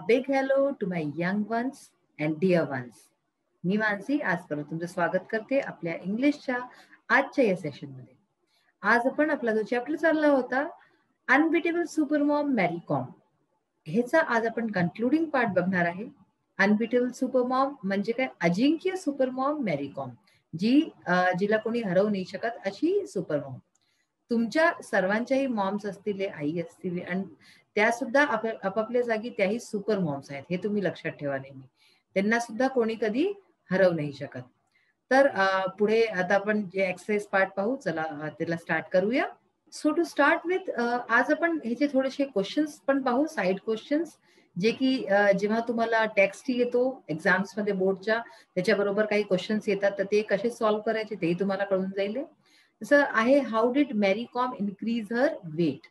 Big hello to my young ones and dear ones. मी मानसी आज परत तुमचं स्वागत करते आपल्या इंग्लिशच्या आजच्या या सेशनमध्ये. आज आपण आपला जो चॅप्टर चालला होता अनबिटेबल सुपरमॉम मॅरी कॉम, ह्याचा आज आपण कन्क्लुडिंग पार्ट बघणार आहे. अनबिटेबल सुपरमॉम म्हणजे काय? अजिंक्य सुपरमॉम मॅरी कॉम, जिला कोणी हरवू नाही शकत अशी सुपरमॉम. तुमच्या सर्वांच्याही मॉम्स असतील, आई असतील, आणि त्या सुद्धा आपापल्या जागी त्याही सुपर मॉम्स आहेत, हे तुम्ही लक्षात ठेवा नेहमी. त्यांना सुद्धा कोणी कधी हरवू नाही शकत. तर पुढे आता आपण जे एक्सरसाइज पार्ट पाहू, चला त्याला स्टार्ट करूया. सो टू स्टार्ट विथ आज आपण ह्याचे थोडेसे क्वेश्चन्स पण पाहू, साईड क्वेश्चन्स, जे की जेव्हा तुम्हाला टेक्स्ट येतो एक्झाम्स मध्ये बोर्डच्या, त्याच्याबरोबर काही क्वेश्चन्स येतात, तर ते कसे सॉल्व्ह करायचे तेही तुम्हाला कळून जाईल. जसं आहे, how did Mary com increase her weight.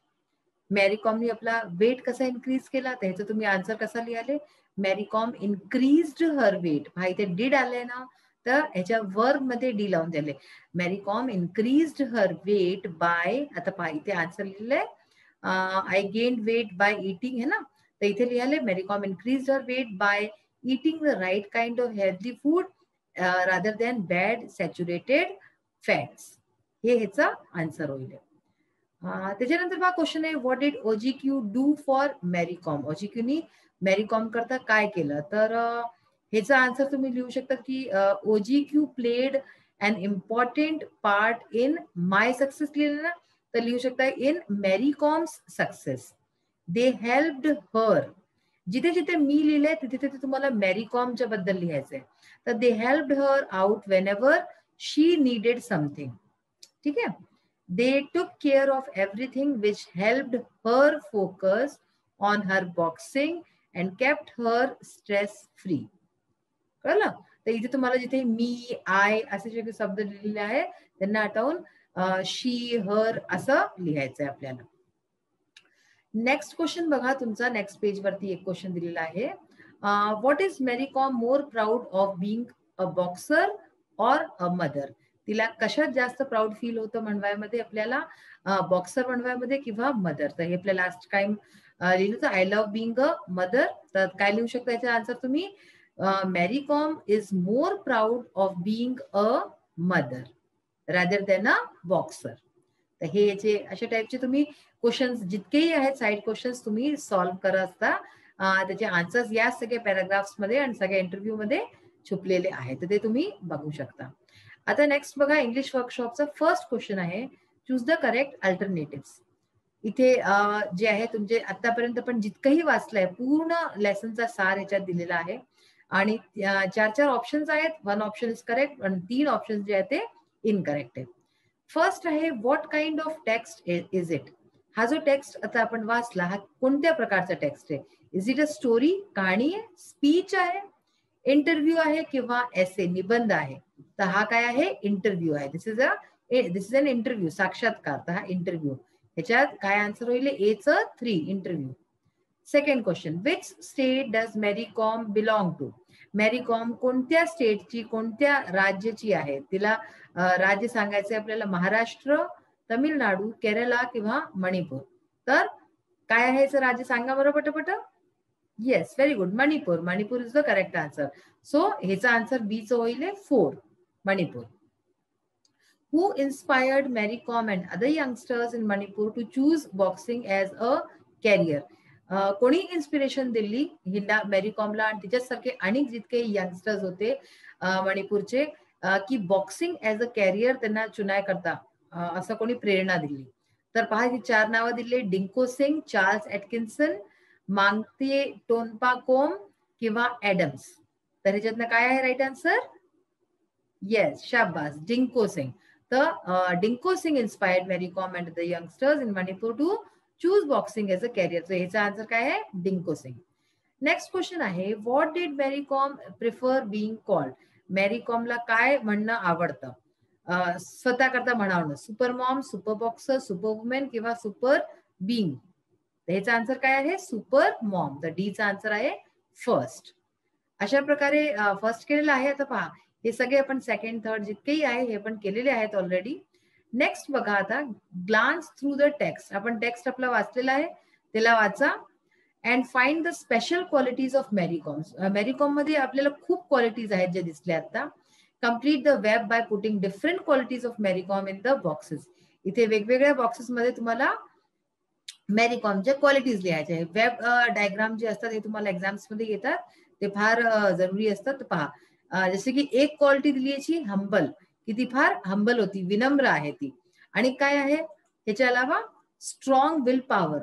मॅरी कॉमने आपला वेट कसा इन्क्रीज केला, त्याचं तुम्ही आन्सर कसा लिहाले? Mary Kom increased her weight. हा इथे डीड आले ना, तर ह्याच्या वर्ब मध्ये डी लावून दिले. Mary Kom increased her weight by, आता पहा इथे आन्सर लिहिलंय I gained weight by eating, है ना. तर इथे लिहाले Mary Kom increased her weight by eating the right kind of healthy food rather than bad saturated fats. हे ह्याचा आन्सर होईल. त्याच्यानंतर हा क्वेश्चन आहे, what did OGQ do for Mary Kom. ओजीक्यूनी मॅरी कॉम करता काय केलं? तर ह्याचा आन्सर तुम्ही लिहू शकता की OGQ played an important part in my success. लिहिलं ना, तर लिहू शकता in Mary Kom's success. They helped her. जिथे जिथे मी लिहिलंय तिथे तिथे तुम्हाला मॅरी कॉमच्या बद्दल लिहायचंय. तर दे helped her out Wien ever शी नीडेड समथिंग. ठीक आहे. They took care of everything which helped her focus on her boxing and kept her stress free. कळलं? तर इथे तुम्हाला जिथे मी, आय असे जे शब्द लिहिलेले आहे त्यांना हटवून शी, हर असं लिहायचंय आपल्याला. नेक्स्ट क्वेश्चन बघा, तुमचा नेक्स्ट पेज वरती एक क्वेश्चन दिलेला आहे. व्हॉट इज मॅरी com more proud of being a boxer or a mother. तिला कशात जास्त प्राऊड फील होतं म्हणवायमध्ये आपल्याला, बॉक्सर म्हणवायमध्ये किंवा मदर. तर हे आपल्या लास्ट टाइम लिहिलं तर I love being a mother. तर काय लिहू शकता याचा आन्सर तुम्ही? मॅरी com is more proud of being a mother rather than a boxer. तर हे याचे अशा टाईपचे तुम्ही क्वेश्चन्स जितकेही आहेत साईड क्वेश्चन्स तुम्ही सॉल्व्ह करत असता. त्याचे आन्सर्स या सगळ्या पॅराग्राफ्स मध्ये आणि सगळ्या इंटरव्ह्यू मध्ये छुपलेले आहेत, तर ते तुम्ही बघू शकता. आता नेक्स्ट बघा, इंग्लिश वर्कशॉपचा फर्स्ट क्वेश्चन आहे, चूज द करेक्ट अल्टरनेटिव्ह. इथे जे आहे तुमचे आतापर्यंत पण जितकंही वाचलंय पूर्ण लेसनचा सार ह्याच्यात दिलेला आहे. आणि 4 ऑप्शन्स आहेत. 1 ऑप्शन इज करेक्ट आणि 3 ऑप्शन जे आहेत ते इनकरेक्ट आहे. फर्स्ट आहे, what kind of text is it. हा जो टेक्स्ट आता आपण वाचला हा कोणत्या प्रकारचा टेक्स्ट आहे? इज इट अ स्टोरी, कहाणी आहे, स्पीच आहे, इंटरव्ह्यू आहे किंवा एसे, निबंध आहे? तर हा काय आहे? इंटरव्ह्यू आहे. दिस इज अन इंटरव्ह्यू, साक्षात्कार. तर हा इंटरव्ह्यू. ह्याच्यात काय आन्सर होईल? H 3, interview. Second question, which state does मॅरी कॉम बिलॉंग टू. मॅरी कॉम कोणत्या स्टेटची, कोणत्या राज्याची आहे? तिला राज्य सांगायचंय आपल्याला, महाराष्ट्र, तमिळनाडू, केरला किंवा मणिपूर. तर काय आहे याचं राज्य? सांगा बरं पटपट. Yes, very good, Manipur. Manipur is the correct answer. So ह्याचा आन्सर बी च होईल 4, Manipur. Who inspired Mary Kom and other youngsters in Manipur to choose boxing as a career? कोणी इन्स्पिरेशन दिली हिंदा मॅरी कॉमला आणि तिच्यासारखे अनेक जितके यंगस्टर्स होते मणिपूरचे, की बॉक्सिंग ऍज अ कॅरियर त्यांना चुनाय करता, असं कोणी प्रेरणा दिली? तर पहा, ही 4 नावं दिली: डिंको सिंग, चार्ल्स एटकिन्सन, मांगते टोनपा कोम किंवा ऍडम्स. तर ह्याच्यातनं काय आहे राईट आन्सर? येस, शाबास, डिंको सिंग. तर Dingko Singh inspired Mary Kom and the youngsters in Manipur to choose boxing as a career. So ह्याचा आन्सर काय आहे? डिंको सिंग. नेक्स्ट क्वेश्चन आहे, what did Mary Kom prefer being called. Mary कॉमला काय म्हणणं आवडतं? स्वतः करता म्हणावणं, super mom, super boxer, super women किंवा सुपर बिंग. ह्याचा आन्सर काय आहे? सुपर मॉम. तर डी चा आन्सर आहे फर्स्ट. अशा प्रकारे फर्स्ट केलेलं आहे. आता पहा, हे सगळे आपण सेकंड, थर्ड जितकेही आहे हे पण केलेले आहेत ऑलरेडी. नेक्स्ट बघा आता, ग्लान्स थ्रू द टेक्स्ट. आपण टेक्स्ट आपला वाचलेला आहे, त्याला वाचा and find the special qualities of Mary Kom. Mary Kom मध्ये आपल्याला खूप क्वालिटीज आहेत ज्या दिसल्या आता. Complete the web by putting different qualities of Mary Kom in the boxes. इथे वेगवेगळ्या बॉक्सेस मध्ये तुम्हाला मॅरीकॉमच्या क्वालिटीज लिहायच्या आहे. वेब डायग्राम जे असतात हे तुम्हाला एक्झाम्स मध्ये येतात, ते फार जरुरी असतात. पहा, जसे की एक क्वालिटी दिली याची हंबल, की ती फार हंबल होती, विनम्र आहे ती. आणि काय आहे ह्याच्या अलावा स्ट्रॉंग विल पॉवर,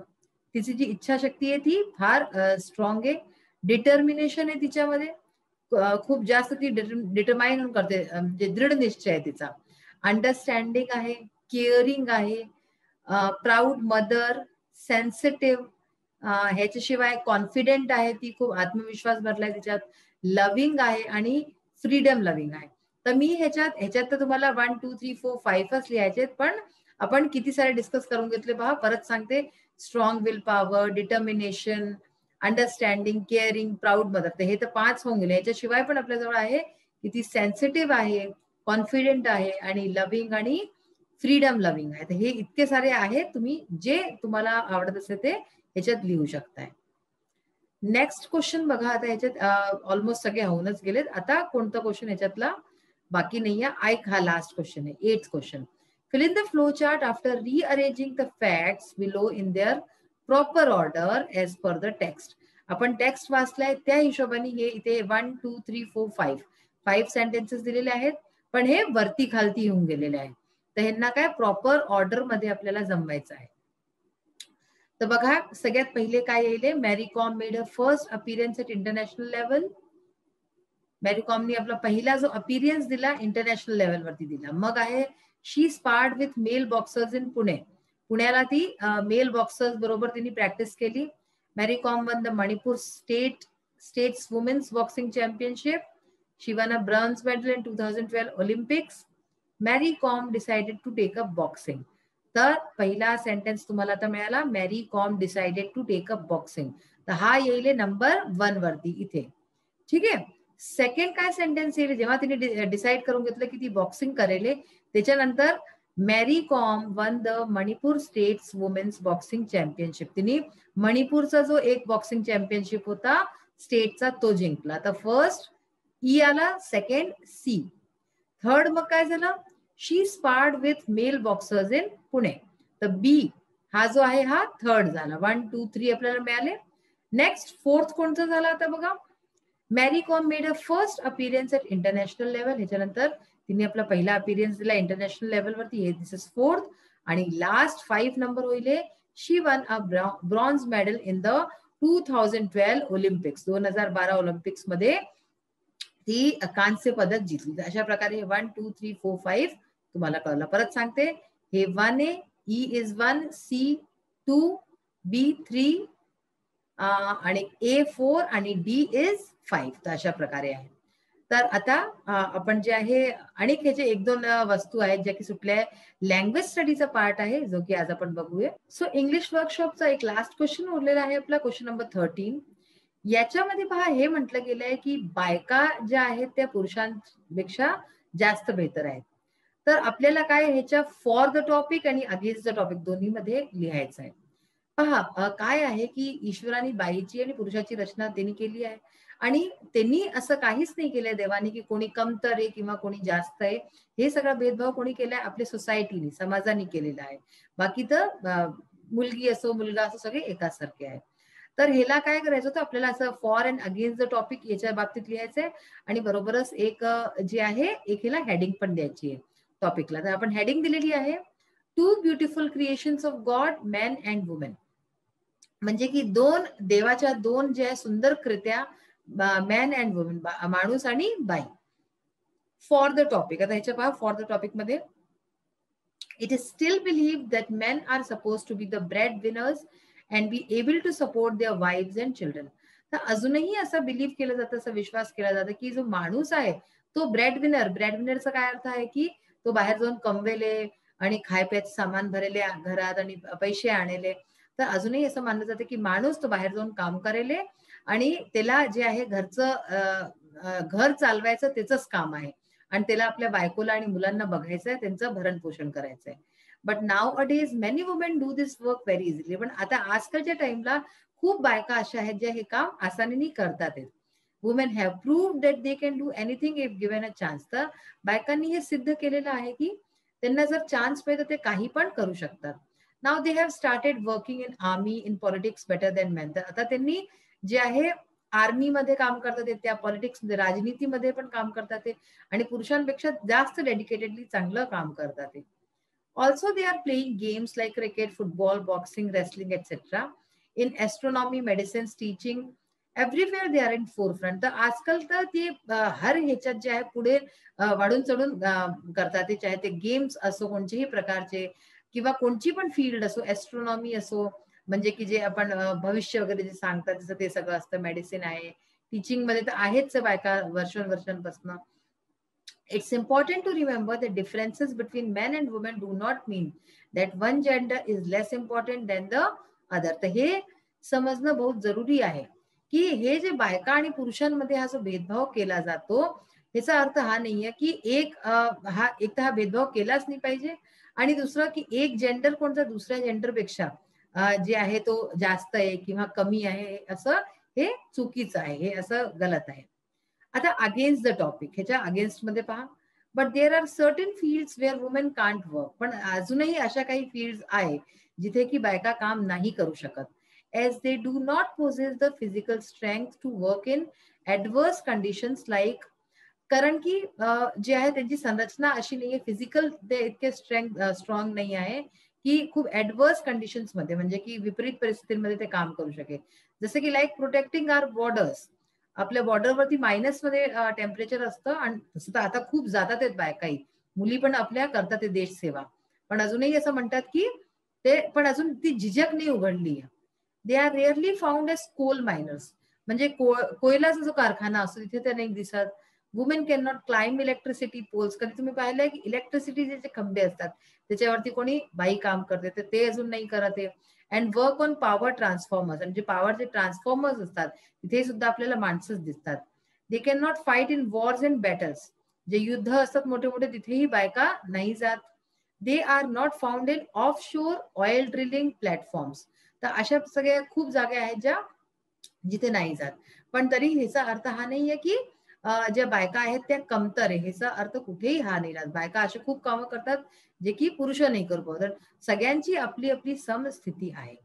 तिची जी इच्छाशक्ती आहे ती फार स्ट्रॉंग आहे. डिटर्मिनेशन आहे तिच्यामध्ये, खूप जास्त ती डिटरमाइन करते, म्हणजे दृढ निश्चय आहे तिचा. अंडरस्टँडिंग आहे, केअरिंग आहे, प्राऊड मदर, सेन्सिटिव्ह, ह्याच्याशिवाय कॉन्फिडेंट आहे ती, खूप आत्मविश्वास भरलाय तिच्यात, लव्हिंग आहे आणि फ्रीडम लव्हिंग आहे. तर मी ह्याच्यात तर तुम्हाला 1 2 3 4 5च लिहायचे, पण आपण किती सारे डिस्कस करून घेतले पहा. परत सांगते, strong will power, determination, understanding, caring, proud mother, तर हे तर 5 होऊन गेले. याच्याशिवाय पण आपल्याजवळ आहे की ती सेन्सिटिव्ह आहे, कॉन्फिडेंट आहे आणि लव्हिंग आणि फ्रीडम लव्हिंग आहे. तर हे इतके सारे आहेत, तुम्ही जे तुम्हाला आवडत असेल ते ह्याच्यात लिहू शकताय. नेक्स्ट क्वेश्चन बघा. आता ह्याच्यात ऑलमोस्ट सगळे होऊनच गेलेत. आता कोणता क्वेश्चन ह्याच्यातला बाकी नाहीये. ऐक, हा लास्ट क्वेश्चन आहे, 8th question. Fill in the flow chart after rearranging the facts below in their proper order as per the text. आपण टेक्स्ट वाचलाय त्या हिशोबाने हे इथे 1 2 3 4 5 सेंटेन्सेस दिलेले आहेत, पण हे वरती खालती येऊन गेलेले आहेत. तर ह्यांना काय प्रॉपर ऑर्डर मध्ये आपल्याला जमवायचं आहे. तर बघा, सगळ्यात पहिले काय येईल, Mary Kom made a first appearance at international level. Mary कॉमनी आपला पहिला जो अपीरियन्स दिला इंटरनॅशनल लेवलवरती दिला. मग आहे she sparred with male boxers in Pune. पुण्याला ती मेल बॉक्सर्स बरोबर तिने प्रॅक्टिस केली. Mary Kom won the Manipur states women's boxing championship. She won a bronze medal in 2012 Olympics. Mary Kom decided to take up boxing. तर पहिला सेंटेन्स तुम्हाला आता मिळाला, Mary Kom decided to take up boxing. तर हा येईल नंबर 1 वरती इथे. ठीक आहे. सेकंड काय सेंटेन्स येईल, जेव्हा तिने डिसाइड करून घेतलं की ती बॉक्सिंग करेल, त्याच्यानंतर Mary Kom won the Manipur states women's boxing championship. तिने मणिपूरचा जो एक बॉक्सिंग चॅम्पियनशिप होता स्टेटचा तो जिंकला. तर फर्स्ट ई आला, सेकंड सी. थर्ड मग काय झालं, she sparred with male boxers in Pune. तर बी हा जो आहे हा थर्ड झाला. 1 2 3 आपल्याला मिळाले. नेक्स्ट फोर्थ कोणतं झालं आता बघा, Mary Kom made a first appearance at international level. ह्याच्यानंतर तिने आपला पहिला अपीरियन्स दिला इंटरनॅशनल लेवलवरती, हे दिस इज फोर्थ. आणि लास्ट 5 नंबर होईल, she won a bronze medal in the 2012 Olympics. 2012 Olympics मध्ये ती कांस्य पदक जिंकली. अशा प्रकारे 1 2 3 4 5 तुम्हाला कळलं. परत सांगते, हे 1 आहे, ई इज 1, सी 2, बी 3 आणि ए 4 आणि डी इज 5. तर अशा प्रकारे आहे. तर आता आपण जे आहे आणि ह्याचे 1-2 वस्तू आहेत ज्या की सुटल्या. लँग्वेज स्टडीचा पार्ट आहे जो की आज आपण बघूया. सो इंग्लिश वर्कशॉपचा एक लास्ट क्वेश्चन उरलेला आहे आपला, क्वेश्चन नंबर 13. याच्यामध्ये पहा, हे म्हटलं गेलंय की बायका ज्या आहेत त्या पुरुषांपेक्षा जास्त बेहतर आहेत. तर आपल्याला काय ह्याच्या फॉर द टॉपिक आणि अगेन्स्ट द टॉपिक दोन्ही मध्ये लिहायचं आहे. पहा, काय आहे की ईश्वराने बाईची आणि पुरुषाची रचना त्यांनी केली आहे, आणि त्यांनी असं काहीच नाही केलंय देवाने की कोणी कमतर आहे किंवा कोणी जास्त आहे. हे सगळा भेदभाव कोणी केलाय, आपल्या सोसायटीने, समाजाने केलेला आहे. बाकी तर मुलगी असो मुलगा असो सगळे एकासारखे आहेत. तर ह्याला काय करायचं होतं आपल्याला, असं for and against the topic याच्या बाबतीत लिहायचंय, आणि बरोबरच एक जे आहे एक ह्याला हेडिंग पण द्यायची आहे टॉपिकला. तर आपण हेडिंग दिलेली आहे, 2 beautiful creations of God, man and women. म्हणजे की देवाच्या दोन ज्या सुंदर कृत्या, मॅन अँड वुमेन, माणूस आणि बाई. फॉर द टॉपिक, आता ह्याच्या पहा फॉर द टॉपिक मध्ये, it is still believed that men are suppose to be the bread winners and be able to support their wives and children. तर अजूनही असं बिलीव्ह केलं जातं, असं विश्वास केला जातो की जो माणूस आहे तो ब्रेड विनरचा काय अर्थ आहे की तो बाहेर जाऊन कमवेले आणि खायप्याचं सामान भरेले घरात आणि पैसे आणले. तर अजूनही असं मानलं जातं की माणूस तो बाहेर जाऊन काम करेले आणि त्याला जे आहे घरचं घर चालवायचं त्याचंच काम आहे, आणि त्याला आपल्या बायकोला आणि मुलांना बघायचंय, त्यांचं भरण पोषण करायचंय. But now a days many women do this work very easily. पण आता आजकालच्या टाइमला खूप बायका अशा आहेत ज्या हे काम आसानीने करतात आहेत. Women have proved that they can do anything if given a chance. तर बायकांनी हे सिद्ध केलेलं आहे की त्यांना जर चान्स मिळेल तर ते काही पण करू शकतात. नाव they have started working in army, in politics better than men. तर आता त्यांनी जे आहे आर्मीमध्ये काम करतात ते, त्या पॉलिटिक्समध्ये राजनीतीमध्ये पण काम करतात ते, आणि पुरुषांपेक्षा जास्त डेडिकेटेडली चांगलं काम करतात ते. Also, they are playing games like cricket, football, boxing, wrestling, etc. In astronomy, medicine, teaching, everywhere they are in forefront. तर आजकाल तर ते हर ह्याच्यात जे आहे पुढे वाढून चढून करतात ते, चाहे ते गेम्स असो कोणत्याही प्रकारचे किंवा कोणची पण फील्ड असो, एस्ट्रॉनॉमी असो, म्हणजे की जे आपण भविष्य वगैरे जे सांगतात तसं ते सगळं असतं. मेडिसिन आहे, टीचिंग मध्ये तर आहेच बायका वर्षानुवर्षांपासून. It's important to remember that differences between men and women do not mean that one gender is less important than the other. तर हे समजणं बहुत जरुरी आहे की हे जे बायका आणि पुरुषांमध्ये हा जो भेदभाव केला जातो, याचा अर्थ हा नाहीये की एक तर हा भेदभाव केलाच नाही पाहिजे, आणि दुसरं की एक जेंडर कोणता दुसऱ्या जेंडरपेक्षा जे आहे तो जास्त आहे किंवा कमी आहे, असं हे चुकीचं आहे, हे असं गलत आहे. आता अगेन्स्ट द टॉपिक, ह्याच्या अगेन्स्ट मध्ये पहा, but there are certain fields where women can't work. पण अजूनही अशा काही फील्ड्स आहे जिथे की बायका काम नाही करू शकत, as they do not possess the physical strength to work in adverse conditions like. कारण की जे आहे त्यांची संरचना अशी नाहीये, फिजिकल ते इतके स्ट्रॉंग नाही आहे की खूप ऍडवर्स कंडिशन्स मध्ये, म्हणजे की विपरीत परिस्थितीमध्ये ते काम करू शकेल. जसं की लाईक प्रोटेक्टिंग आवर बॉर्डर्स. आपल्या बॉर्डरवरती मायनस मध्ये टेम्परेचर असतं, आणि तसं तर आता खूप जातात आहेत बायकाही, मुली पण आपल्या करतात ते देश सेवा. पण अजूनही असं म्हणतात की ते, पण अजून ती झिझक नाही उघडली. They are rarely found as coal miners. म्हणजे कोयलाचा जो कारखाना असतो तिथे त्या नाही दिसत. Women can not climb electricity poles. कधी तुम्ही पाहिलंय की इलेक्ट्रिसिटीचे जे खंबे असतात त्याच्यावरती कोणी बाई काम करते, तर ते अजून नाही करत आहे. And work on power transformers, म्हणजे पॉवरचे ट्रान्सफॉर्मर्स असतात तिथे सुद्धा आपल्याला माणसंच दिसतात. They can not fight in wars and battles. जे युद्ध असतात मोठे मोठे तिथेही बायका नाही जात. They are not found in off shore oil drilling platforms. तर अशा सगळ्या खूप जागा आहेत ज्या जिथे नाही जात. पण तरी ह्याचा अर्थ हा नाहीये की ज्या बायका आहेत त्या कमतर आहे, ह्याचा अर्थ कुठेही हा नाही राहत. बायका असे खूप कामं करतात जे की पुरुष नाही करू पाहत. सगळ्यांची आपली आपली समस्थिती आहे.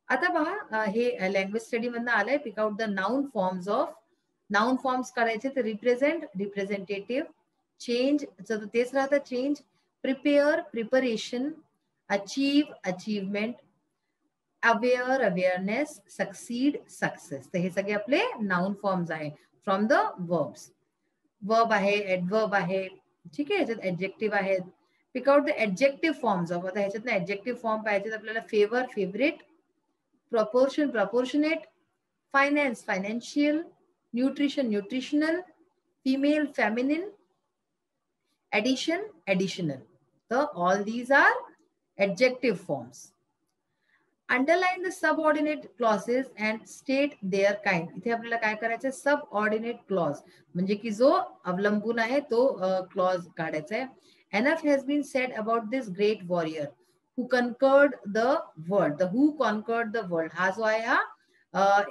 आता पहा, हे लँग्वेज स्टडी मधनं आलंय. Pick out the noun forms of. Noun forms करायचे तर रिप्रेझेंट, रिप्रेझेंटेटिव्ह, चेंज तेच राहतं change, prepare, preparation, achieve, achievement, aware, awareness, succeed, success. तर हे सगळे आपले नाउन फॉर्म्स आहे फ्रॉम द वर्ब्स. वर्ब आहे, एडवर्ब आहे, ठीक आहे, याच्यात ऍडजेक्टिव्ह आहेत. Pick out the adjective forms of. आता ह्याच्यात ऍडजेक्टिव्ह फॉर्म पाहिजे आपल्याला. Favour, favourite, proportion, proportionate, finance, financial, nutrition, nutritional, female, feminine, addition, additional. So all these are adjective forms. Underline the subordinate clauses and state their kind. इथे आपल्याला काय करायचं, subordinate clause म्हणजे की जो अवलंबून आहे तो क्लॉज काढायचा आहे. Enough has been said about this great warrior who conquered the world. The who conquered the world हा जो आहे हा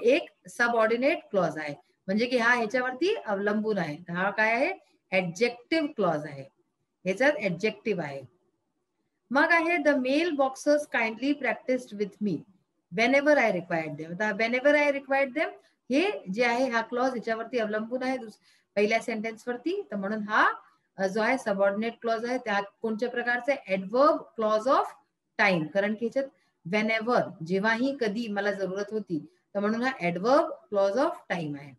एक सबऑर्डिनेट क्लॉज आहे, म्हणजे की हा ह्याच्यावरती अवलंबून आहे. हा काय आहे, ऍडजेक्टिव्ह क्लॉज आहे, ह्याच्यात ऍडजेक्टिव्ह आहे. मग आहे the male boxers kindly practised with me when I required them. When I required them हे जे आहे हा क्लॉज ह्याच्यावरती अवलंबून आहे पहिल्या सेंटेन्स वरती. तर म्हणून हा जो आहे सबऑर्डिनेट क्लॉज आहे, त्या कोणत्या प्रकारचा ऍडवर्ब क्लॉज ऑफ टाइम, कारण की ह्याच्यात वेन जेव्हाही कधी मला जरूरत होती, तर म्हणून हा ऍडवर्ब क्लॉज ऑफ टाइम आहे.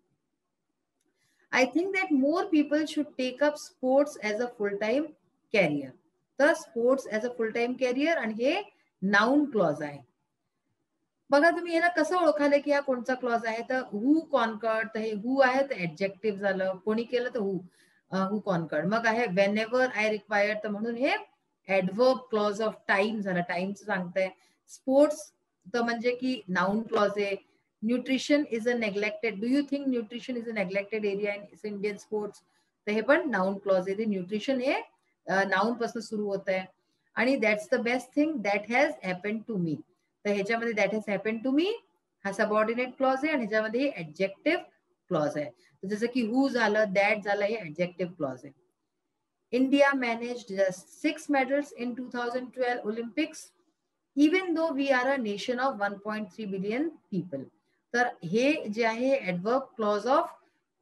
I think that more people should take up sports as a full time career. तर sports as a full time career, आणि हे नाउन क्लॉज आहे. बघा तुम्ही याला कसं ओळखाले की हा कोणता क्लॉज आहे, तर हु कॉन्कर्ड, तर हे हु आहे तर ऍडजेक्टिव्ह झालं, कोणी केलं तर हु कॉन्कर्ड. मग आहे वेन एव्हर आय रिक्वायर्ड, तर म्हणून हे ऍडवर्ब क्लॉज ऑफ टाइम झालं, टाइमचं सांगताय. स्पोर्ट्स तर म्हणजे की नाउन क्लॉज आहे. Nutrition is a neglected, do you think nutrition is a neglected area in Indian sports, तर हे पण नाउन क्लॉज आहे. न्यूट्रिशन हे नाउन पासून सुरू होत आहे. आणि that's the best thing that has happen to me, तर ह्याच्यामध्ये that has happen to me हा सबऑर्डिनेट क्लॉज आहे आणि ह्याच्यामध्ये ऍडजेक्टिव्ह क्लॉज आहे. जसं की हू झालं, दॅट झालं, हे ऍडजेक्टिव्ह क्लॉज आहे. India managed just 6 medals in 2012 Olympics, even though we are a nation of 1.3 billion people. तर हे जे आहे ऍडवर्ब क्लॉज ऑफ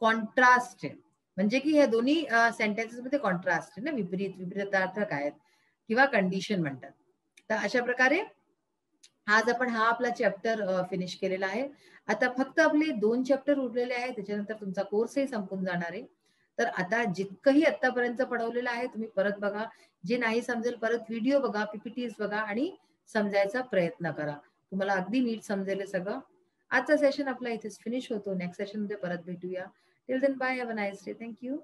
कॉन्ट्रास्ट आहे, म्हणजे की ह्या दोन्ही सेंटेन्सेस मध्ये कॉन्ट्रास्ट आहे ना, विपरीत विपरीतार्थ काय आहेत किंवा कंडिशन म्हणतात. तर अशा प्रकारे आज आपण हा आपला चॅप्टर फिनिश केलेला आहे. आता फक्त आपले 2 चॅप्टर उरलेले आहेत, त्याच्यानंतर तुमचा कोर्सही संपून जाणार आहे. तर आता जितकंही आतापर्यंत पढवलेलं आहे तुम्ही परत बघा. जे नाही समजेल परत व्हिडिओ बघा, पीपीटीज बघा आणि समजायचा प्रयत्न करा. तुम्हाला अगदी नीट समजेल हे सगळं. आजचा सेशन आपला इथेच फिनिश होतो. नेक्स्ट सेशनमध्ये परत भेटूया. Till then bye, have a nice day. Thank you.